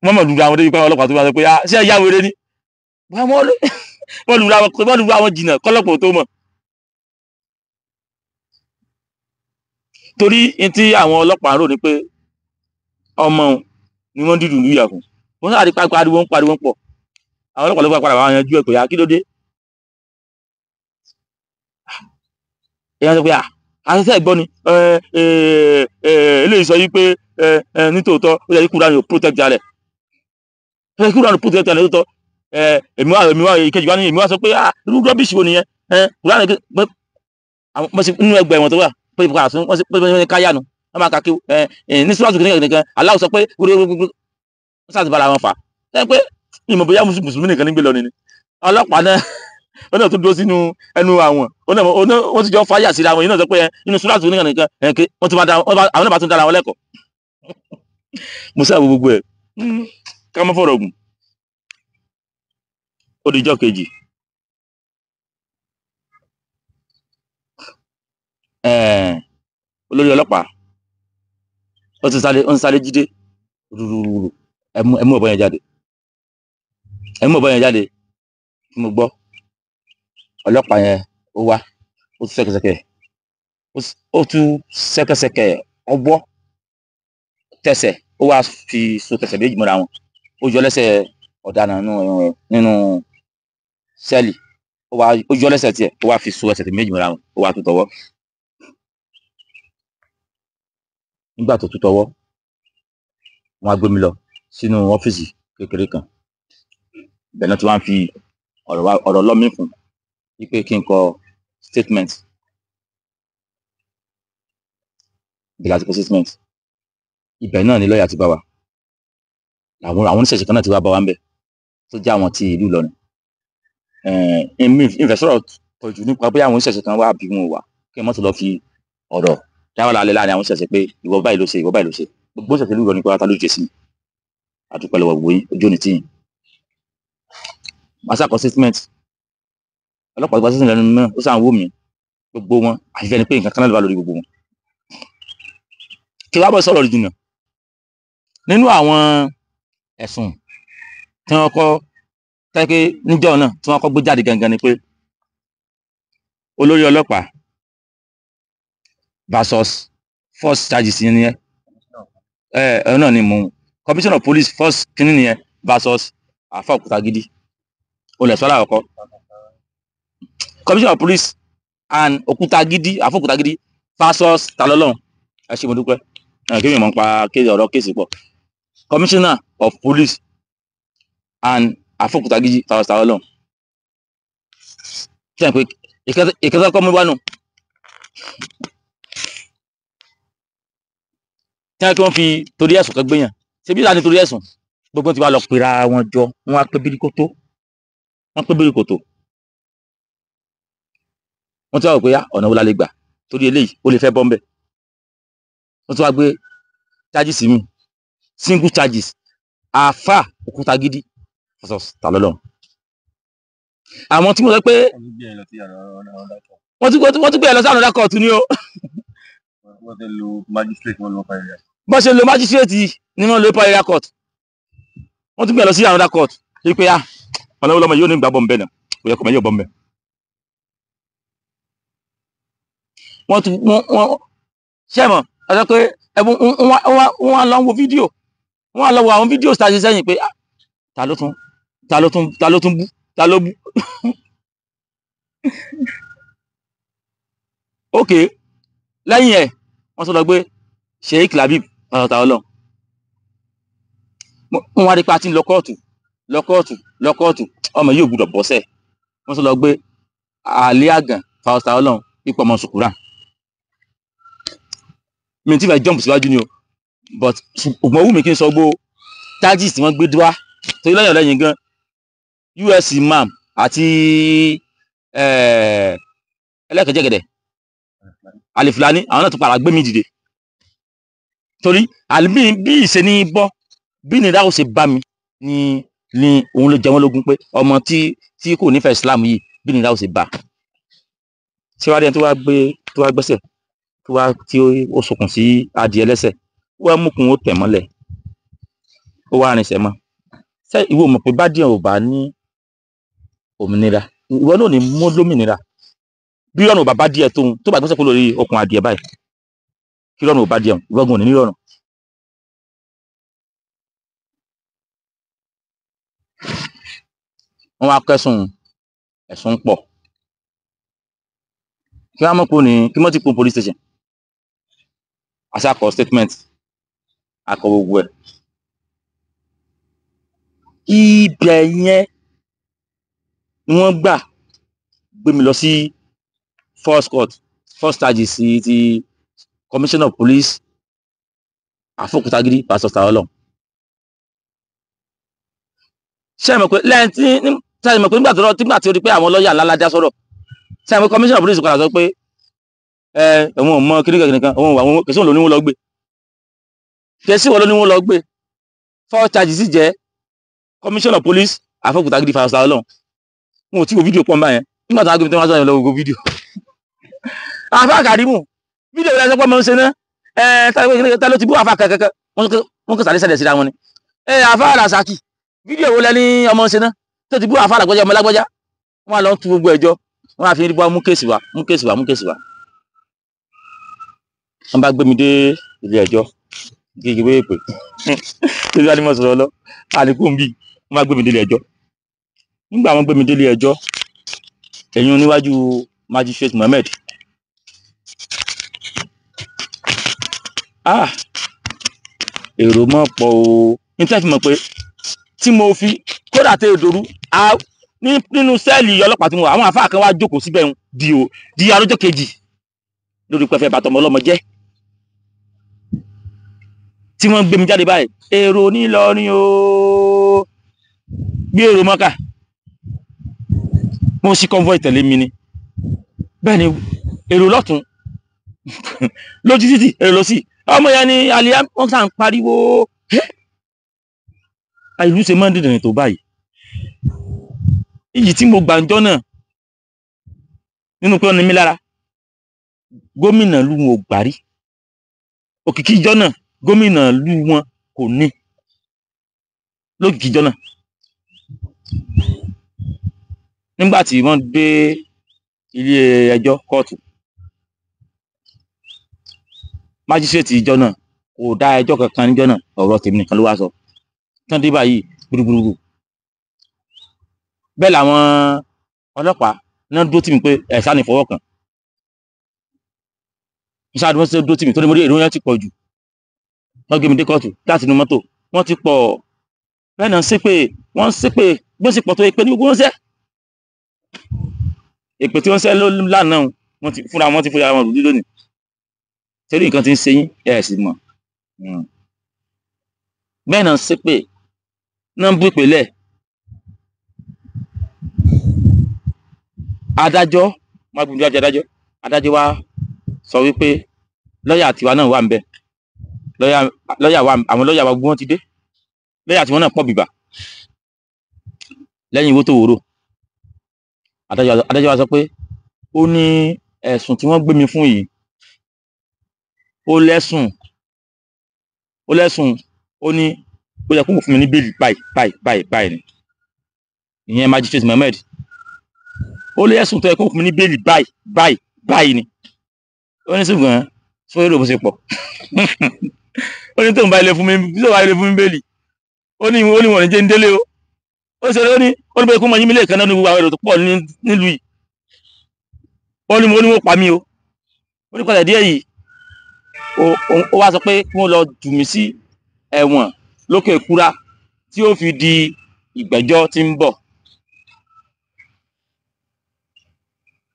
wọ́n mọ̀ lùra àwọn débi pé ọlọ́pàá tó bá sọ pé ṣé ẹ yá wèrè ni wọ́n lùra àwọn jìnnà kọ́lọ́pàá tó mọ̀ torí tí àwọn ọlọ́pàá rò ní pé ọmọ ni wọ́n dìdùn lùyà fún wọ́n sáà rí pariwo ń pọ̀ àwọn ọlọ́pàá ló padà wá yanjú ẹ̀ pé kí ló dé èèyàn sọ pé àṣẹṣẹ ìgbọ́ ni eléyìí sọ yìí pé nítòótọ́ ó yẹ kí Kúránì ò protect alẹ̀ Kúránì ò protect alẹ̀ lóòótọ́ èmi wá ìkejì wá ní èmi wá sọ pé irú rọ́bìṣì wo nìyẹn Kúránì nínú ẹgbẹ́ ẹ̀wọ̀n tó wà pé ìfọkà àtún wọ́n káyà nù wọ́n máa kàkí ní síwájú kìnìkan Allah sọ pé wọ́n sáà bára wọn fà ẹ pé ìmọ̀ bóyá mùsùlùmí nìkan ní gbé lọ ni ọlọ́pàá náà wọ́n náà tó dúró sínú ẹnu àwọn wọ́n ti jọ fáyà síra wọn yìí náà sọ pé inú síwájú kìnìkan wọ́n ti máa àwọn náà bá tún dára wọn lẹ́kọ̀ọ́ mo sáà gbogbo ẹ̀ ká mọ́ fọ̀rọ̀ gùn ó di ijọ́ kejì olórí ọlọ́pàá ó ń sáré jíde rúrúrú ẹmú ọ̀bọ yẹn jáde tí mo gbọ́ ọlọ́pàá yẹn ó wá ó tún ṣẹ́kẹ́ṣẹkẹ̀ ọwọ́ tẹsẹ̀ ó wá fi so tẹsẹ̀ méjì mọ́ra wọn ó yọ lẹ́sẹ̀ ọ̀daràn nínú sẹ́ẹ̀lì ó yọ lẹ́sẹ̀ tiẹ̀ ó wá fi so ẹsẹ̀ méjì mọ́ra wọn ó wá tún tọwọ́ nígbà tó tún tọwọ́ wọn á gbé mi lọ sínú ọ́fíìsì kékeré kan ibẹ̀ náà tí wọ́n á fi ọ̀rọ̀ lọ́mí fún wípé kí n kọ statement ibẹ̀ náà ni lọ́ọ̀yà ti bá wa àwọn oníṣẹ̀ṣẹ̀ kan náà ti wá bá wa ń bẹ̀ tó jẹ́ àwọn ti ìlú Ìlọrin ìfẹ̀sọ̀rọ̀ pọ̀jù nípa pé àwọn oníṣẹ̀ṣẹ̀ kan wá bí wọn wà kí n mọ́tò lọ fi ọ̀rọ̀ dáwọ́ lálẹ́ láàrin àwọn oníṣẹ̀ṣẹ̀ pé ìwọ báyìí ló ṣe gbogbo ìṣẹ̀ṣẹ̀ ìlú Ìlọrin pátá ló jẹ sí àdúpẹ́ lọ́wọ́ gbogbo yín ojú òní tíyìn màá sàkọ statement ọlọ́pàá tó bá sísìn lẹ́nu náà ó sàn wò mí gbogbo wọn àfihàn ni pé nǹkan kan náà ló bá lórí gbogbo wọn kí wàá bọ̀ sọ̀rọ̀ jìnnà nínú àwọn ẹ̀sùn tí wọ́n kọ́ tẹ́kẹ́ níjọ́ náà tí wọ́n kọ́ gbé jáde gangan ni pé olórí ọlọ́pàá versus first charges yẹn nìyẹn náà ni mo commissioner of police first kínní nìyẹn versus Àfà Òkútagídí olè sọ́lá àkọ́kọ́ commissioner of police and Òkútagídí Àfà Òkútagídí versus talọ́lọ́run ẹ ṣé mo dúpẹ́ kí mi mọ̀ pa ọ̀rọ̀ kéèsì pọ̀ commissioner of police and Àfà Òkútagídí versus talọ́lọ́run kí ẹ̀ pé ìkẹta kọ́ mú wá nù tí wọ́n fi torí ẹ̀sùn kan gbéyàn ṣe bí láti torí ẹ̀sùn gbogbo ti wá lọ pera wọn jọ wọn wá pé bíríkótó wọn pé bíríkótó wọn ti wá wò pé ọ̀nà wo la lè gbà torí eléyìí ó lè fẹ́ bọ́ ń bẹ̀ wọn ti wá gbé charges mi single charges Àfà Òkútagídí versus talọ́lọ́run àwọn tí mo sọ pé wọ́n ti gbé ẹ lọ sí another court ni o bọ́n ṣe lo magistrate ní wọ́n lo upper area court wọ́n tún gbé lọ sí another court ṣe pé ọ̀nà wo lọ́mọ yóò ní gbà bọ́ ń bẹ̀ náà kò yẹ kò mọ̀ yóò bọ́ ń bẹ̀. wọ́n ṣẹ́mọ̀ ọ̀sẹ̀ pé wọ́n á lọ wo fídíò wọ́n á lọ wo àwọn fídíò tá a ṣe sẹ́yìn pé ta ló tún bú ta ló bú. ok lẹ́yìn ẹ̀ wọ́n sọ lọ gbé Sheikh Labib talọ́lọ́run wọ́n wá rí pé a ti ń lọ kóòtù ọmọ yìí ò gbúdọ̀ bọ́sẹ̀ wọ́n sọ lọ gbé Ali Agan talọ́lọ́run ipò ọmọ sùkúrà mi ti fẹ́ jump síwájú ni o but ògbọ́n wù mí kí n sọ gbó charges tí wọ́n gbé wá torí lẹ́yìn gan US imam àti ẹlẹ́kẹ̀jẹ̀gẹ̀dẹ̀ Alifulani àwọn náà tún padà gbé mi dìde torí bí ìṣe ní bọ́ bí nìdá ó ṣe bá mi ni òun ló jẹ wọ́n lógún pé ọmọ tí kò nífẹ̀ẹ́ Islam yìí bí nìdá ó ṣe bá síwájú ẹni tó wá gbẹ́sẹ̀ tí ó sokùn sí adìẹ lẹ́sẹ̀ ó wá mú kún ó tẹ̀ mọ́lẹ̀ ó wá rinṣẹ́ mọ́ ṣé ìwọ mọ̀ pé bádìẹ ò bá ní òmìnira ìwọ náà ní mú lómìnira bí ọ̀nà ò bá díẹ̀ tóun tó bá gbẹ́sẹ̀ kó lórí okùn adìẹ báyìí kí ọ̀nà ò bá díẹ̀ ìwọ gan ò ní nírọ̀rùn. wọ́n wá kẹ́sùn ẹ̀sùn pọ̀ kí wọ́n mọ̀ pé kí wọ́n ti kún police station àṣàkọ statement akọ gbogbo ẹ̀ ibẹ̀ yẹn ni wọ́n gbà gbé mi lọ sí first charges ti commissioner of police Àfà Òkútagídí versus talọ́lọ́run ṣe mọ̀ pé lẹ́yìn tí mọ̀ pé nígbà tí ó rí pé àwọn lọ́ọ̀yà ńlá dá sọ̀rọ̀ ṣe mọ̀ pé commissioner of police kan sọ pé ẹ̀wọ̀n ò mọ kíníkan àwọn kèsì wọn ló ní wọn lọ gbé kèsì wọn ló ní wọn lọ gbé first charges sì jẹ́ commissioner of police Àfà Òkútagídí versus talọ́lọ́run wọn ò tí wo fídíò pọ̀ mbà yẹn nígbà tí wọ́n á gbé mi tí wọ́n á sọ yẹn lọ wo fídíò Àfà Kàrímù fídíò rẹ̀ sọ́pọ̀ mọ́ ń ṣe ná ta ló ti bú Àfà kankan wọ́n kò sàlẹ̀ sẹ̀dẹ̀ síra wọn ni Àfà Rasaki fídíò wo lẹ ní ọmọ ṣe ná tó ti bú Àfà Lágbájá ọmọ Lágbájá wọ́n á lọ tú gbogbo ẹjọ́ wọ́n á fi rí bọ́ mú kéèsì wá wọ́n bá gbé mi dé ilé ẹjọ́ gígí wé pé tí wọ́n á ní mọ̀ sọ̀rọ̀ lọ àníkù ń bì wọ́n bá gbé mi dé ilé ẹjọ́ nígbà wọ́n gbé mi dé ilé ẹjọ́ ẹ̀yìn níwájú magistrate Mohammed èrò mọ̀ pọ̀ o ní tí wọ́n fi mọ̀ pé tí mo fi kódà tẹ ìdòrú nínú sẹ́ẹ̀lì ọlọ́pàá tí mo wà àwọn àfáà kan wá jókòó síbẹ̀ di arọ́jọ́ kejì lórí pẹ́fẹ́ bàtọ́ ọmọ ọlọ́mọ jẹ́ tí wọ́n gbé mi jáde báyìí èrò nílọrin o bí èrò mọ́kà mo sì convoy tẹ̀lé mi ni bẹ́ẹ̀ ni èrò lọ́tún lójú títì èrò lọ sí ọmọ yẹn ni àlìyá wọn sàn pariwo ìlú ṣe máa ń dìdìrín tó báyìí iyì tí mo gbàǹjọ́ náà nínú pé ọ́n ní mi lára gómìnà lù wọn ò gbárí òkìkí ìjọ náà gómìnà lù wọn kò ní lókìkí ìjọ náà nígbà tí wọ́n dé ilé ẹjọ́ kóòtù májísírèètì ìjọ náà kò dá ẹjọ́ kankan níjọ́ náà, ọ̀rọ̀ tèmi nìkan ló wá sọ. Tán dé báyìí gbùrùgbùrù bẹ́ẹ̀ làwọn ọlọ́pàá náà dúró tì mí pé ẹ̀sán ní fọwọ́ kàn. ìṣáàdì wọn ṣe dúró tì mí tó ní mo rí èrò yẹn ti pọ̀ jù. wọ́n gbé mi dé kóòtù láti inú mọ́tò wọ́n ti pọ̀ bẹ́ẹ̀ náà ń ṣépè wọ́n ń ṣépè bí ó sì pọ̀ tó èpè ní gbogbo wọn ṣẹ́. èpè tí wọ́n ṣẹ́ lánàá wọ́n ti fúnra wọn rù lónìí. torí nǹkan ti ń ṣe yín ẹ̀ sì mọ̀. bẹ́ẹ̀ náà ń ṣépè náà ń bú ìpèlẹ̀. adájọ́ má gbìyànjú àti adájọ́ wa sọ wípé lọ́ọ̀yà tiwa náà wà ń bẹ̀ lọ́ọ̀yà wa àwọn lọ́ọ̀yà wa gbogbo wọn ti dé lọ́ọ̀yà tiwọn náà pọ̀ bìbà lẹ́yìn ìwó tó wòrò. adájọ́ wa sọ pé ó ní ẹ̀sùn tí wọ́n gbé mi fún yìí ó lẹ́sùn ó ní ó yẹ kó fún mi ní bẹ́ẹ̀lì báyìí ni ìyẹn magistrate Mohammed ó lé ẹ̀sùn tó yẹ kó fún mi ní bẹ́ẹ̀lì báyìí ni ó ní ṣùgbọ́n fún èrò bó ṣe pọ̀ ó ní tóun bá ilé fún mi bẹ́ẹ̀lì ó ní wọn ní jẹ́ ń délé o ó ṣe ó ní bẹ́ẹ̀ kó mọ yín mi lè kan náà ní gbogbo àwọn èrò tó pọ̀ nílùú yìí ó ní wọ́n pa mí o ó ní kọ́lẹ̀ díẹ̀ yìí ó wá sọ pé kí wọ́n lọ jù mí sí ẹ̀wọ̀n lókè kúrá tí ó fi di ìgbẹ́jọ́ tí ń bọ̀.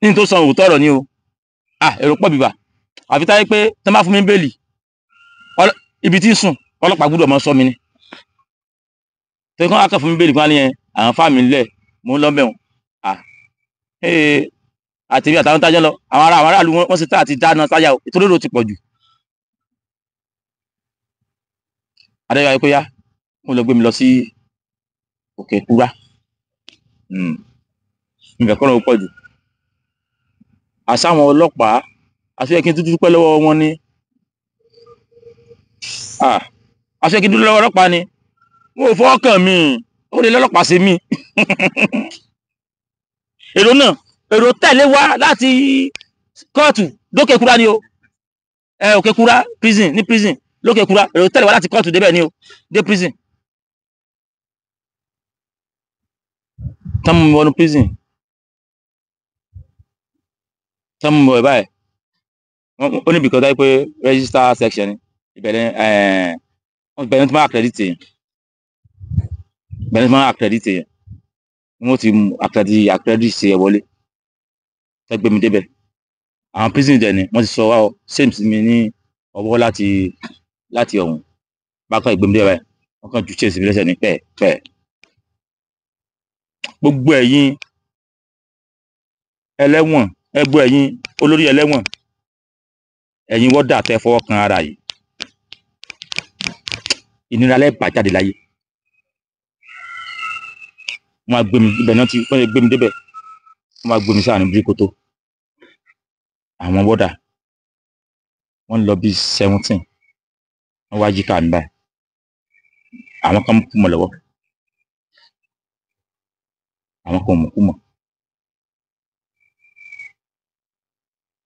ní tó sọ òótọ́ ọ̀rọ̀ ni o èrò pọ̀ bìbà àfi táyé pé tẹ́ bá fún mi bẹ́ẹ̀lì ibi tí ń sùn ọlọ́pàá gbọ́dọ̀ mọ́ sọ mi ni tẹ́ kán akẹ́ fún mi bẹ́ẹ̀lì kan ní àwọn fáàmì ńlẹ̀ mò ń lọ bẹ̀rùn àtẹ̀bí àtàwọn tájọ́ lọ àwọn aráàlú wọ́n ṣe tá àti dáná táyà ìtòrí èrò ti pọ̀ jù. adájọ́ ayé kó yá wọ́n lọ gbé mi lọ sí òkè kúrá nǹkan kọ́ ló pọ̀ jù. àsáwọn ọlọ́pàá àṣẹ kí n tún dúpẹ́ lọ́wọ́ wọn ni àṣẹ kí n dúpẹ́ lọ́wọ́ ọlọ́pàá ni wọn ò fọwọ́ kàn mí ó lè lọ́lọ́pàá sí mi. èrò tẹ̀lé wá láti kóòtù lókè kúrá ni o òkè kúrá ní prison lókè kúrá èrò tẹ̀lé wá láti kóòtù débẹ̀ ni o dé prison. tán mú mi wọnú prison tán mú mi wọ báyìí ó ní bìkan dájú pé register section ni ìbẹ̀rẹ̀ tí wọ́n accredit yẹn wọ́n ti accredit ṣe ẹ̀ wọlé tẹ́ gbé mi débẹ̀ àwọn prison dẹ̀ ni wọ́n ti sọ wá ọ same sí mi ní ọwọ́ láti ọ̀hún bákan ìgbé mi débẹ̀ báyìí wọ́n kàn ju chase mi lẹ́sẹ̀ ní pẹ́ẹ́ gbogbo ẹ̀yin ẹlẹ́wọ̀n ẹgbẹ́ ẹ̀yin olórí ẹlẹ́wọ̀n ẹ̀yin wọ́dà tẹ́ fọwọ́ kan ara yìí ìnira lẹ́ bà jáde láyé. wọ́n á gbé mi ibẹ̀ náà wọ́n lè gbé mi débẹ̀ wọ́n máa gbé mi sáà ní bíríkótó àwọn wọ́dà wọ́n lọ bí 17 wọ́n wá yíká mi báyìí àwọn kan kú mọ́ lọ́wọ́ àwọn kan mọ̀ kú mọ̀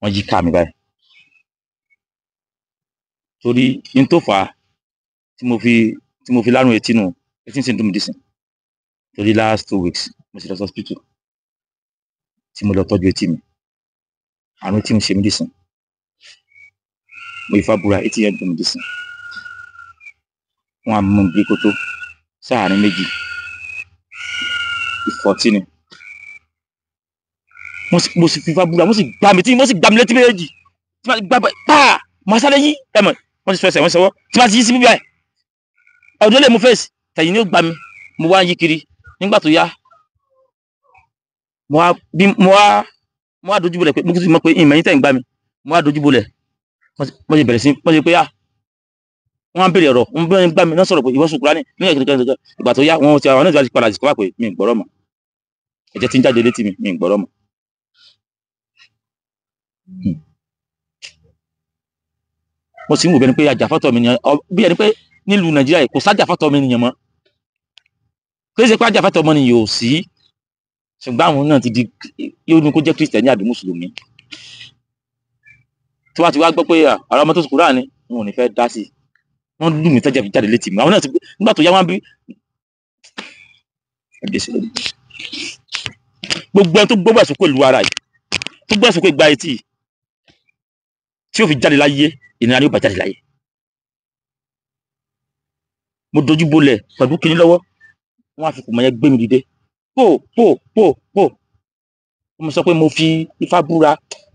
wọ́n yíká mi báyìí torí n tó fà á tí mo fi lárùn etí nù etí sì ń dùn mí dísìn torí last 2 weeks mo sì lọ sí hospital tí mo lọ tọ́jú etí mi àrùn tí mo ṣe mí dísìn mo ìfà búra etí yẹn dùn mí dísìn wọ́n á mú bí kótó sáàárín méjì ìfọ̀tí ni mo sì fífà búra mo sì gbà mí létí méjì tí wọ́n ti gbà pàà máa sáré yí ẹ̀mọ̀ wọ́n ti fẹsẹ̀ wọ́n sọwọ́ tí wọ́n ti yí sí bíbí ẹ̀ ọdún lè mú fèsì tẹ̀yìn ní ó gbà mí mo wá yí kiri nígbà tó yá mo wá dojú bolẹ̀ pé mo ti mọ̀ pé ìmọ̀ yín tẹ̀ ń gbà mí mo wá dojú bolẹ̀ wọ́n ti bẹ̀rẹ̀ sí wọ́n ti pé yá wọ́n á bèrè ọ̀rọ̀ wọ́n bẹ̀rẹ̀ gbà mí náà sọ̀rọ̀ pé ìwọ sùn Kùránì ní ẹ̀kẹ́kẹ́ ìgbà tó yá wọ́n ti àwọn náà ti padà sí kọ́wá pé mi ì gbọ́rọ̀ mọ́ ẹ̀jẹ̀ ti ń jáde létí mi ì gbọ́rọ̀ mọ́. mo sì ń wò bẹ́ẹ̀ ni pé ajàfọ́tọ̀ mi nìyẹn bí ẹni pé nílùú Nàìjíríà kò sájàfọ́tọ̀ mi nìyẹn mọ́ kí ló ṣe pé ajàfọ́tọ̀ ọmọ nìyẹn ò sí ṣùgbọ́n àwọn náà ti di yóò ní kó jẹ́ Kristẹni àbí Mùsùlùmí tí wọ́n ti wá gbọ́ pé àwọn ọmọ tó sùn Kùránì wọn ò ní fẹ́ dá sí i wọ́n lù mí tẹ́jẹ̀ fi jáde létí mi àwọn náà ti nígbà tó yá wọn bí gbogbo ẹni tó gbogbo ẹ̀sùn kò lu ara yìí tó gbogbo ẹ̀sùn kò gba etí tí ó fi jáde láyé ìnira ni ó bá jáde láyé mo dojú bolẹ̀ pẹ̀lú kinní lọ́wọ́ wọ́n á fi kùmọ̀ yẹn gbé mi dìde pò mo sọ pé mo fi ifá búra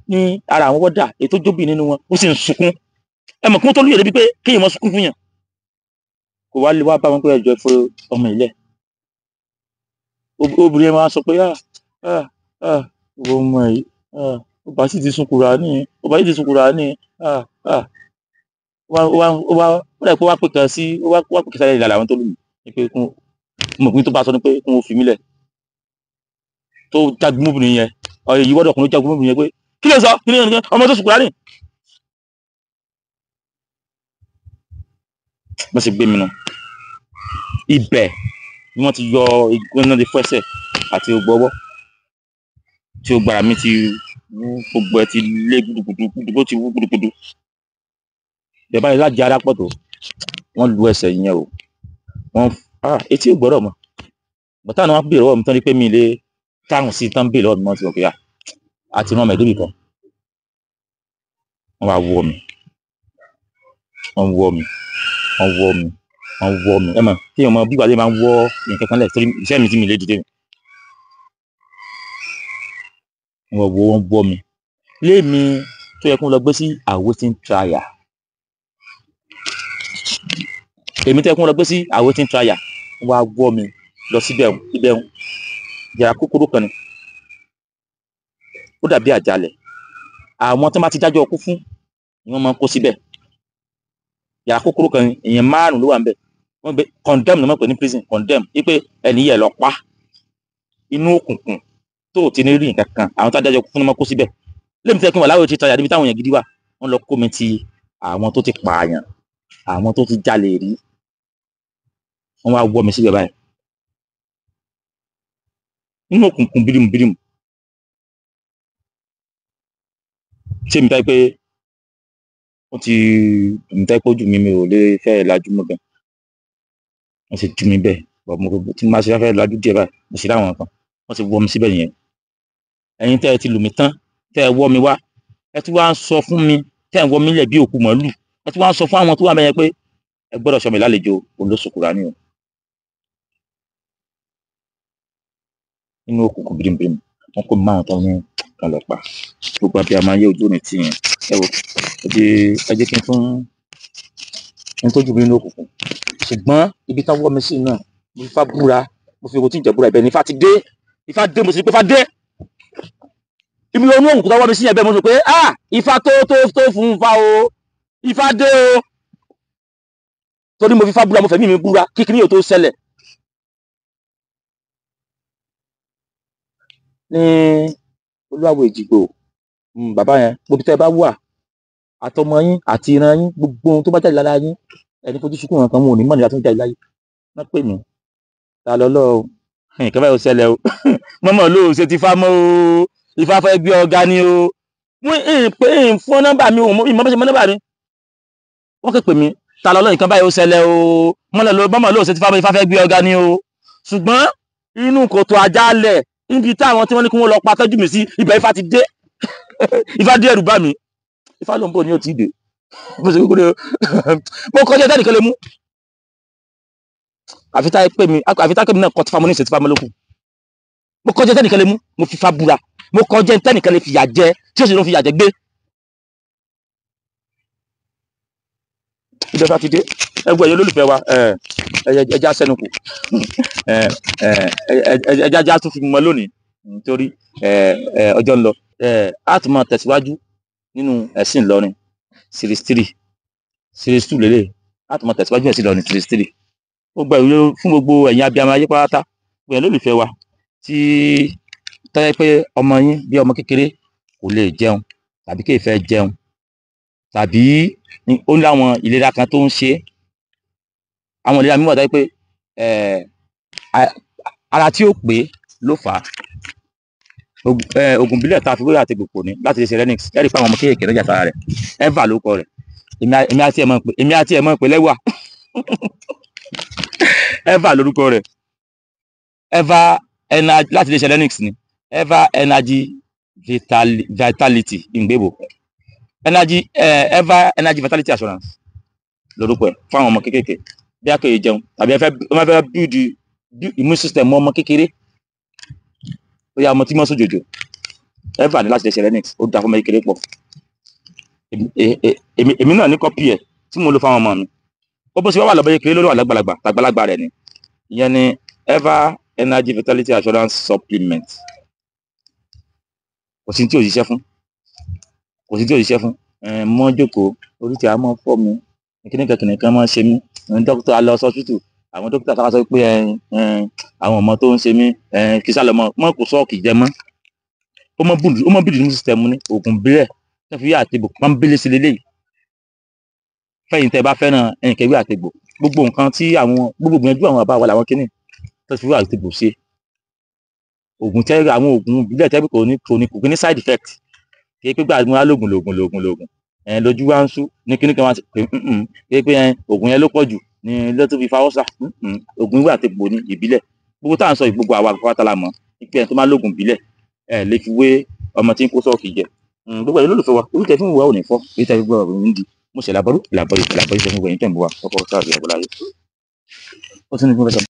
ní ara àwọn wọ́dà èyí tó jóbì nínú wọn ó sì ń sunkún ẹ mọ̀ kí wọ́n tó lóye débi pé kéèyàn mọ́ sunkún fún yàn kò wá lè wá bá wọn pé ẹjọ́ fún ọmọ ilẹ̀ obìnrin yẹn máa sọ pé ìwọ ọmọ yìí ọba sì ti sunkúra ní ó dà pé wá pè kan sí wá pè kan sáré ìlànà àwọn tó lù mí pé mo pín tó bá sọ ni pé kí wọ́n fi mí lẹ̀ tó jágun mọ́bìnrin yẹn èyí wọ́dọ̀ ọkùnrin jágun mọ́bìnrin yẹn pé kí ló sọ kí ló yẹn ọmọ tó sunkúra ní. wọ́n sì gbé mi nù ibẹ̀ ni wọ́n ti yọ iná di fẹsẹ̀ àti ògbọ́wọ́ tí ó gbára mi ti wú gbogbo ẹ ti lé gbùdùgbùdù ó ti wú gbùdùgbùdù bẹ́ẹ̀ báyìí láti ara pọ̀ tó wọ́n lu ẹsẹ̀ yẹn o wọ́n etí ò gbọ́dọ̀ mọ́ bọ́tà náà wọ́n bèèrè ọwọ́ mi tán ní pé mi lè kárùn sí tán bèèrè ọwọ́ mi wọ́n ti wọ̀ pé àti rán mẹ́ẹ̀ẹ́dógún kan wọ́n wá wọ́ mi ẹ mọ̀ kí ọmọ bí wàlẹ́ máa ń wọ́ nǹkan kan lẹ̀ torí iṣẹ́ mi tí mi lè dìde wọ́n wọ́ mi lémi tó yẹ kó lọ gbé sí awaiting trial èmi tó yẹ kó lọ gbé sí awaiting trial wọ́n wá wọ́ mi lọ síbẹ̀ ibẹ̀ yàrá kúkúrú kan ni ó dàbí àjálẹ̀ àwọn tó bá ti dájọ́ ọkú fún ni wọ́n máa ń kó síbẹ̀ yàrá kúkúrú kan èèyàn 5 ló wà ń bẹ̀ wọ́n gbé condemn ló máa ń pè ní prison condemn wípé ẹni yẹ lọ pa inú òkùnkùn tó ti ní rí nǹkan kan àwọn tó dájọ́ ọkú fún ni wọ́n kó síbẹ̀ lẹ́mi fẹ́ kí wọ́n láwọ̀ ti tọ́jà níbi táwọn èèyàn gidi wà wọ́n lọ kó mi ti àwọn tó ti pààyàn àwọn tó ti jalè rí wọ́n wá wọ́ mi síbẹ̀ báyìí nínú òkùnkùn bírímù ṣé mi táyé pé wọ́n ti mi táyé pé ojú mi ò lè fẹ́ lajú mọ́ gan wọ́n sì tú mi bẹ́ẹ̀ bọ̀ mo tí máa ṣe fẹ́ lajú díẹ̀ báyìí mo sì ráwọn kan wọ́n sì wọ́ mi síbẹ̀ yẹn ẹ̀yin tẹ́ ẹ ti lù mí tán tẹ́ ẹ wọ́ mi wá ẹ tún wá ń sọ fún mi tẹ́ ẹ wọ́ mi lẹ̀ bí òkú màálù ẹ tún wá ń sọ fún àwọn tó wà bẹ́yẹn pé ẹ gbọ́dọ̀ sọ mi lálejò olóṣùkúra ni o nínú òkùnkùn bírímù wọ́n kó mi máwọn tán ní kan lọ pa gbogbo àbí àmọ́ ayé ojú òní tì yẹn ẹ wo ẹ jẹ́ kí n tún ń tójú mi nínú òkùnkùn ṣùgbọ́n ibi táwọn wọ́ mi sí náà mo fi Ifá búra mo fi òtí ìjẹ́búra ibẹ̀ ní Ifá ti dé Ifá dé mo sì ní pé Ifá dé ibi onú òkùnkùn táwọn wọ́ mi sí yẹn bẹ́ẹ̀ mo sọ pé Ifá tó fún Ifá o Ifá dé o torí mo fi Ifá búra mo fẹ̀mí mi búra kíkiri yóò tó ṣẹlẹ̀ ní Olúawo Èjìgbò bàbá yẹn gbogbo tẹ́ ẹ bá wà àtọmọ yín àti ìran yín gbogbo ohun tó bá jáde lára yín ẹni fojú sunkún nǹkan wọn ò ní mọ̀ nígbà tó ń jáde láyé wọ́n pè mí ta lọ́lọ́ o nǹkan báyìí ó ṣẹlẹ̀ o mọ́mọ́ ló ṣe ti Ifá mọ́ o Ifá fẹ́ gbé ọ̀gá ni o wọ́n pè é fún nọ́mbà mi òun ìmọ̀ bá ṣe mọ́ nọ́mbà mi wọ́n kè pè mí ta lọ́lọ́ nǹkan báyìí ó ṣẹlẹ̀ o mọ́mọ́ ló ṣe ti Ifá mọ́ Ifá fẹ́ gbé ọ̀gá ni o ṣùgbọ́n inú kòtò àjálẹ̀ níbi táwọn tí wọ́n ní kí wọ́n lọ pa tọ́jú mi sí ibẹ̀ Ifá ti dé Ifá dé ẹ̀rù bá mi Ifá ló ń bọ̀ ní òtí ìdè mo sì kúkúrú mo kọjá tẹ́nìkan lè mú àfi tá pé mi náà kọ́ ti fa mo ní ìṣètì fa mọ́lókù mo kọjá tẹ́nìkan lè mú mo fi Ifá búra mo kọjá tẹ́nìkan lè fìyà jẹ tí ó sì ló fìyà jẹ gbé ibẹ̀ Ifá ti dé ẹgbẹ́ ẹ̀yẹ olólùfẹ́ wa ẹja sẹ́nukù ẹja tún fi mọ́ lónìí nítorí ọjọ́ ń lọ á tún máa tẹ̀síwájú nínú ẹ̀sìn Ìlọrin series 3 series 2 lélẹ̀ á tún máa tẹ̀síwájú ẹ̀sìn Ìlọrin series 3 ó gba ìwé fún gbogbo ẹ̀yin abiyamọ ayé pátá gbé olólùfẹ́ wa tí tọ́jú pé ọmọ yín bí ọmọ kékeré kò lè jẹun tàbí kì í fẹ́ jẹun tàbí ó ní àwọn ìlera kan tó ń ṣe àwọn ìlera mímọ̀ tọ́jú pé ara tí ó pé ló fà á oògùn bílẹ̀ tá a fi wéyà àti gbòpò ní láti ṣe renix ẹ̀rí pé àwọn ọmọ kéèké lọ́jà sára rẹ̀ eva ló kọ rẹ̀ èmi àti ẹ̀ mọ̀ pé lẹ́wà Eva lórúkọ rẹ̀, Eva energy láti iléeṣẹ́ Lennox ni, Eva energy vitality ìgbébò Eva energy vitality assurance lórúkọ ẹ̀ fún àwọn ọmọ kéékèèké bí a kò yẹ jẹun tàbí ẹ fẹ́ build immune system ọmọ kékeré ó yá ọmọ tí mọ́ sójòjò Eva ní láti iléeṣẹ́ Lennox ó dá fún ọmọ kékeré pọ̀. Èmi náà ní kọ́pì ẹ̀ tí mo lò fáwọn ọmọ mi ó bó ṣe wá wà lọ́bọ̀ kékeré lórí àgbàlagbà tàgbàlagbà rẹ̀ ni ìyẹn ni Eva energy vitality assurance supplement. Kò sí tí ò ṣiṣẹ́ fún mọ́ jókòó orí tí a mọ́ fọ́ mi kìnìkan máa ṣe mí dókítà lọ sọ́sítù àwọn dókítà táwa sọ pé àwọn ọmọ tó ń ṣe mí kì í sálọ mọ́ kò sọ́ọ̀kì jẹ mọ́ ó mọ́ bìrì ní sísítẹ́mù ní oògùn bílẹ̀ tó fi wí àtẹ̀gbò máa ń bílẹ̀ sí lélẹ́yìí fẹ́yìn tẹ́ bá fẹ́ràn ẹ̀yìnkẹ́wé àtẹ̀gbò gbogbo nǹkan tí gbogbo gbìyànjú àwọn àbá wa làwọn kíní tó fi wí àtẹ̀gbò ṣe oògùn tẹ́ àwọn oògùn bílẹ̀ tẹ́ kò ní side effect kì í pé gbà mú alóògùn lògùn lójú wa ń sú ní kíní kan wá sí pé kì í pé oògùn yẹn ló pọ̀ jù ní ló tó fi fa ọ́sà oògùn ìwé àtẹ̀gbò ní ìbílẹ̀ gbogbo tá à ń sọ gbogbo àwa àpapọ̀ la mọ̀ pé ẹni tó máa lóògùn ìbílẹ̀ lè fi wé ọmọ tí ń kó sọ́ọ̀kì jẹ gbogbo ẹ̀ lólùfẹ́ wa orí tẹ fún wa ò ní fọ́ orí tẹ fi gbọ́ ọ̀rọ̀ ń di mo ṣe làbọ́rú sẹ́fún gbẹ̀yìn tẹ̀ ń bọ̀ wá ọkọ̀ sáà